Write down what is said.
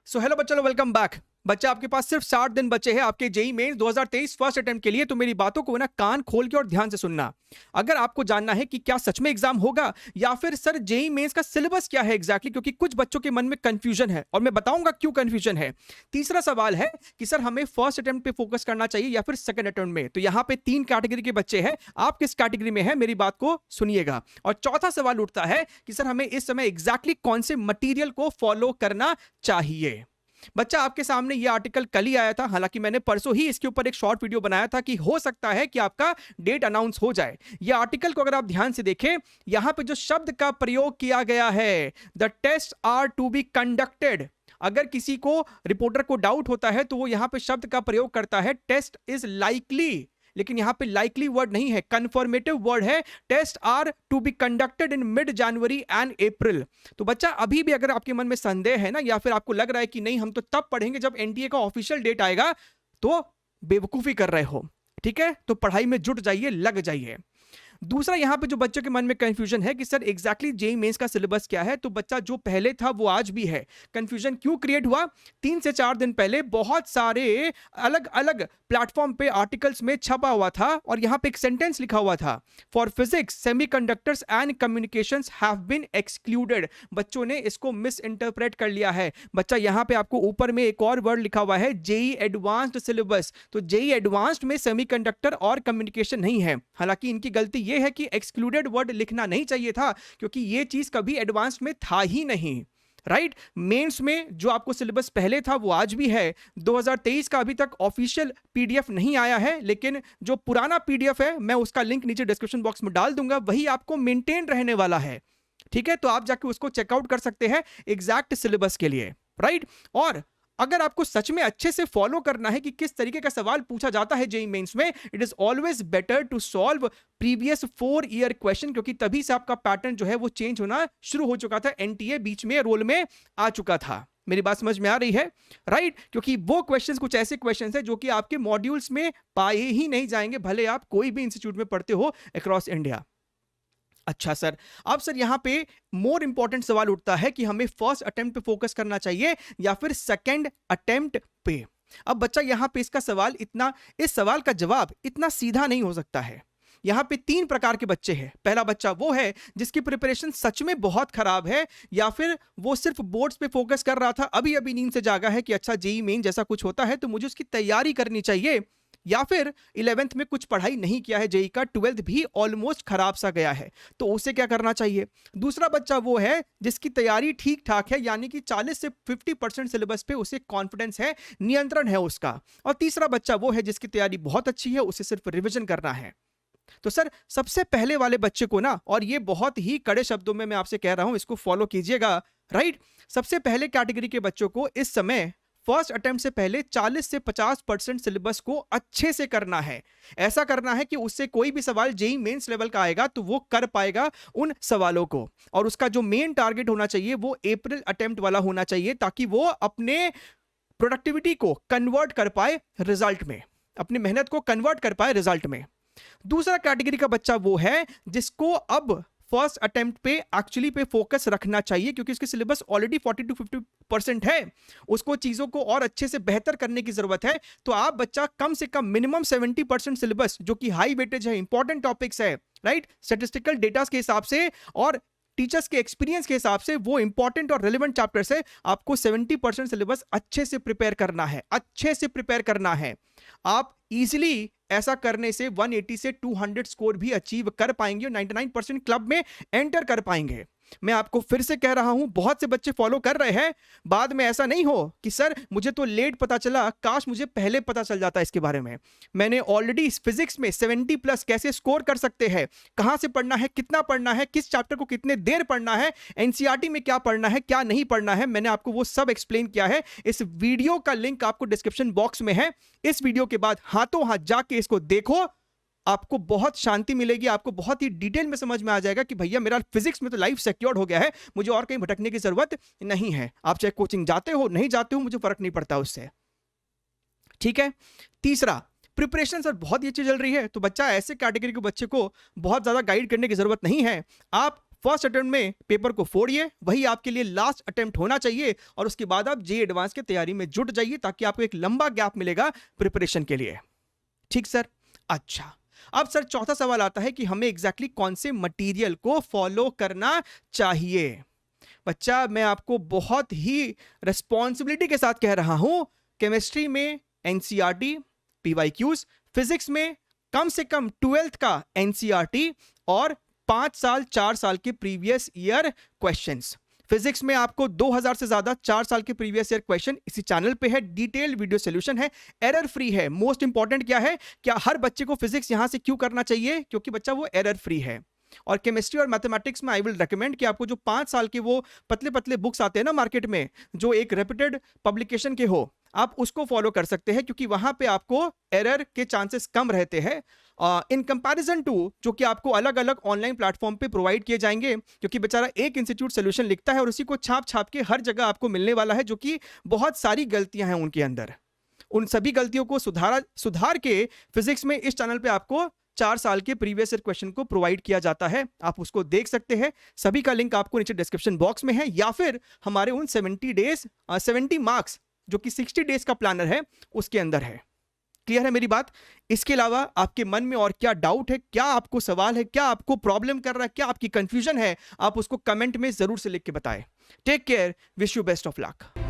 So hello बच्चों, welcome back. बच्चा, आपके पास सिर्फ 60 दिन बचे हैं आपके जेई मेंस 2023 फर्स्ट अटेम्प्ट के लिए। तो मेरी बातों को ना कान खोल के और ध्यान से सुनना। अगर आपको जानना है कि क्या सच में एग्जाम होगा या फिर सर जेई मेंस का सिलेबस क्या है एग्जैक्टली, क्योंकि कुछ बच्चों के मन में कंफ्यूजन है और मैं बताऊंगा क्यों कंफ्यूजन है। तीसरा सवाल है कि सर हमें फर्स्ट अटेम्प्ट पे फोकस करना चाहिए या फिर सेकंड अटेम्प्ट में। तो यहां पे 3 कैटेगरी के बच्चे हैं, आप किस कैटेगरी में है मेरी बात को सुनिएगा। और चौथा सवाल उठता है कि सर हमें इस समय एग्जैक्टली कौन से मटीरियल को फॉलो करना चाहिए। बच्चा, आपके सामने ये आर्टिकल कल ही आया था, हालांकि मैंने परसों ही इसके ऊपर एक शॉर्ट वीडियो बनाया था कि हो सकता है कि आपका डेट अनाउंस हो जाए। ये आर्टिकल को अगर आप ध्यान से देखें, यहां पे जो शब्द का प्रयोग किया गया है, the test are to be conducted. अगर किसी को रिपोर्टर को डाउट होता है तो वो यहां पे शब्द का प्रयोग करता है टेस्ट इज लाइकली, लेकिन यहां पे लाइकली वर्ड नहीं है, कंफर्मेटिव वर्ड है। Test are to be conducted in mid January and April. तो बच्चा, अभी भी अगर आपके मन में संदेह है ना, या फिर आपको लग रहा है कि नहीं हम तो तब पढ़ेंगे जब एनटीए का ऑफिशियल डेट आएगा, तो बेवकूफी कर रहे हो। ठीक है, तो पढ़ाई में जुट जाइए, लग जाइए। दूसरा, यहां पे जो बच्चों के मन में कंफ्यूजन है कि सर एग्जैक्टली जेईई मेंस का सिलेबस क्या है, तो बच्चा जो पहले था वो आज भी है। कंफ्यूजन क्यों क्रिएट हुआ? 3 से 4 दिन पहले बहुत सारे अलग अलग प्लेटफॉर्म पे आर्टिकल्स में छपा हुआ था और यहां पे एक सेंटेंस लिखा हुआ था, for physics semiconductors and communications have been excluded. बच्चों ने इसको मिस इंटरप्रेट कर लिया है। बच्चा, यहां पे आपको ऊपर में एक और वर्ड लिखा हुआ है, जेईई एडवांस्ड सिलेबस। तो जेईई एडवांस्ड में सेमीकंडक्टर और कम्युनिकेशन नहीं है। हालांकि इनकी गलती ये है कि एक्सक्लूडेड वर्ड लिखना नहीं चाहिए था, क्योंकि ये चीज कभी एडवांस्ड में था ही नहीं। राइट, मेंस में जो आपको सिलेबस पहले था वो आज भी है। 2023 का अभी तक ऑफिशियल पीडीएफ नहीं आया है, लेकिन जो पुराना पीडीएफ है मैं उसका लिंक नीचे डिस्क्रिप्शन बॉक्स में डाल दूंगा, वही आपको मेंटेन रहने वाला है। ठीक है, तो आप जाके उसको चेकआउट कर सकते हैं एग्जैक्ट सिलेबस के लिए। राइट, और अगर आपको सच में अच्छे से फॉलो करना है कि किस तरीके का सवाल पूछा जाता है जेईई मेंस में, it is always better to solve previous 4 year question, क्योंकि तभी से आपका पैटर्न जो है वो चेंज होना शुरू हो चुका था। एनटीए बीच में रोल में आ चुका था। मेरी बात समझ में आ रही है? राइट, क्योंकि वो क्वेश्चंस कुछ ऐसे क्वेश्चंस हैं जो कि आपके मॉड्यूल्स में पाए ही नहीं जाएंगे, भले आप कोई भी इंस्टीट्यूट में पढ़ते हो अक्रॉस इंडिया। अच्छा सर, अब सर यहां पे मोर इंपॉर्टेंट सवाल उठता है कि हमें फर्स्ट अटेम्प्ट पे फोकस करना चाहिए या फिर सेकंड अटेम्प्ट पे। अब बच्चा, यहां पे इसका सवाल इस सवाल का जवाब इतना सीधा नहीं हो सकता है। यहां पे 3 प्रकार के बच्चे हैं। पहला बच्चा वो है जिसकी प्रिपरेशन सच में बहुत खराब है, या फिर वो सिर्फ बोर्ड्स पे फोकस कर रहा था, अभी अभी नींद से जागा है कि अच्छा जेईई मेन जैसा कुछ होता है तो मुझे उसकी तैयारी करनी चाहिए, या फिर 11th में कुछ पढ़ाई नहीं किया है जेईई का, 12th भी ऑलमोस्ट खराब सा गया है, तो उसे क्या करना चाहिए। दूसरा बच्चा वो है जिसकी तैयारी ठीक ठाक है, यानी कि 40 से 50% सिलेबस पे उसे कॉन्फिडेंस है, नियंत्रण है उसका। और तीसरा बच्चा वो है जिसकी तैयारी बहुत अच्छी है, उसे सिर्फ रिवीजन करना है। तो सर सबसे पहले वाले बच्चे को ना, और ये बहुत ही कड़े शब्दों में मैं आपसे कह रहा हूं, इसको फॉलो कीजिएगा। राइट, सबसे पहले कैटेगरी के बच्चों को इस समय फर्स्ट अटेम्प्ट से पहले 40 से 50% सिलेबस को अच्छे से करना है। ऐसा करना है कि उससे कोई भी सवाल जेईई मेंस लेवल का आएगा तो वो कर पाएगा उन सवालों को, और उसका जो मेन टारगेट होना चाहिए वो अप्रैल अटेम्प्ट वाला होना चाहिए, ताकि वो अपने प्रोडक्टिविटी को कन्वर्ट कर पाए रिजल्ट में, अपनी मेहनत को कन्वर्ट कर पाए रिजल्ट में। दूसरा कैटेगरी का बच्चा वो है जिसको अब फर्स्ट अटेम्प्ट पे एक्चुअली पे फोकस रखना चाहिए, क्योंकि उसके सिलेबस ऑलरेडी 40 to 50% है, उसको चीजों को और अच्छे से बेहतर करने की जरूरत है। तो आप बच्चा कम से कम मिनिमम 70% सिलेबस, जो कि हाई वेटेज है, इंपॉर्टेंट टॉपिक्स है, राइट, स्टैटिस्टिकल डेटा के हिसाब से और टीचर्स के एक्सपीरियंस के हिसाब से वो इंपॉर्टेंट और रेलेवेंट चैप्टर्स है, आपको 70% सिलेबस अच्छे से प्रिपेयर करना है, अच्छे से प्रिपेयर करना है। आप इजीली ऐसा करने से 180 से 200 स्कोर भी अचीव कर पाएंगे और 99% क्लब में एंटर कर पाएंगे। मैं आपको फिर से कह रहा हूं, बहुत से बच्चे फॉलो कर रहे हैं, बाद में ऐसा नहीं हो कि सर मुझे तो लेट पता चला, काश मुझे पहले पता चल जाता इसके बारे में। मैंने ऑलरेडी फिजिक्स में 70+ कैसे स्कोर कर सकते हैं, कहां से पढ़ना है, कितना पढ़ना है, किस चैप्टर को कितने देर पढ़ना है, एनसीईआरटी में क्या पढ़ना है, क्या नहीं पढ़ना है, मैंने आपको वो सब एक्सप्लेन किया है। इस वीडियो का लिंक आपको डिस्क्रिप्शन बॉक्स में है। इस वीडियो के बाद हाथों हाथ जाके इसको देखो, आपको बहुत शांति मिलेगी, आपको बहुत ही डिटेल में समझ में आ जाएगा कि भैया मेरा फिजिक्स में तो लाइफ सिक्योर्ड हो गया है, मुझे और कहीं भटकने की जरूरत नहीं है। आप चाहे कोचिंग जाते हो नहीं जाते हो, मुझे फर्क नहीं पड़ता उससे। ठीक है, तीसरा, प्रिपरेशन सर बहुत ही अच्छी चल रही है, तो बच्चा ऐसे कैटेगरी के बच्चे को बहुत ज्यादा गाइड करने की जरूरत नहीं है। आप फर्स्ट अटेम्प्ट में पेपर को फोड़िए, वही आपके लिए लास्ट अटेम्प्ट होना चाहिए, और उसके बाद आप जेईई एडवांस की तैयारी में जुट जाइए, ताकि आपको एक लंबा गैप मिलेगा प्रिपरेशन के लिए। ठीक सर? अच्छा, अब सर चौथा सवाल आता है कि हमें एग्जैक्टली कौन से मटेरियल को फॉलो करना चाहिए। बच्चा, मैं आपको बहुत ही रिस्पॉन्सिबिलिटी के साथ कह रहा हूं, केमिस्ट्री में एनसीईआरटी पीवाईक्यूज, फिजिक्स में कम से कम 12th का एनसीईआरटी और 5 साल 4 साल के प्रीवियस ईयर क्वेश्चंस। फिजिक्स में आपको 2000 से ज्यादा 4 साल के प्रीवियस ईयर क्वेश्चन इसी चैनल पे है, डिटेल वीडियो सॉल्यूशन है, एरर फ्री है। मोस्ट इंपॉर्टेंट क्या है, क्या हर बच्चे को फिजिक्स यहां से क्यों करना चाहिए? क्योंकि बच्चा वो एरर फ्री है। और केमिस्ट्री और मैथमेटिक्स में आई विल रिकमेंड कि आपको जो 5 साल के वो पतले पतले बुक्स आते हैं ना मार्केट में, जो एक रेप्यूटेड पब्लिकेशन के हो, आप उसको फॉलो कर सकते हैं, क्योंकि वहां पे आपको एरर के चांसेस कम रहते हैं इन कंपैरिजन टू जो कि आपको अलग अलग ऑनलाइन प्लेटफॉर्म पे प्रोवाइड किए जाएंगे। क्योंकि बेचारा एक इंस्टीट्यूट सोल्यूशन लिखता है और उसी को छाप छाप के हर जगह आपको मिलने वाला है, जो कि बहुत सारी गलतियां हैं उनके अंदर। उन सभी गलतियों को सुधार के फिजिक्स में इस चैनल पे आपको 4 साल के प्रीवियस ईयर क्वेश्चन को प्रोवाइड किया जाता है। आप उसको देख सकते हैं, सभी का लिंक आपको नीचे डिस्क्रिप्शन बॉक्स में है, या फिर हमारे उन 70 मार्क्स जो कि 60 डेज का प्लानर है उसके अंदर है। क्लियर है मेरी बात? इसके अलावा आपके मन में और क्या डाउट है, क्या आपको सवाल है, क्या आपको प्रॉब्लम कर रहा है, क्या आपकी कंफ्यूजन है, आप उसको कमेंट में जरूर से लिख के बताएं। Take care, wish you best of luck.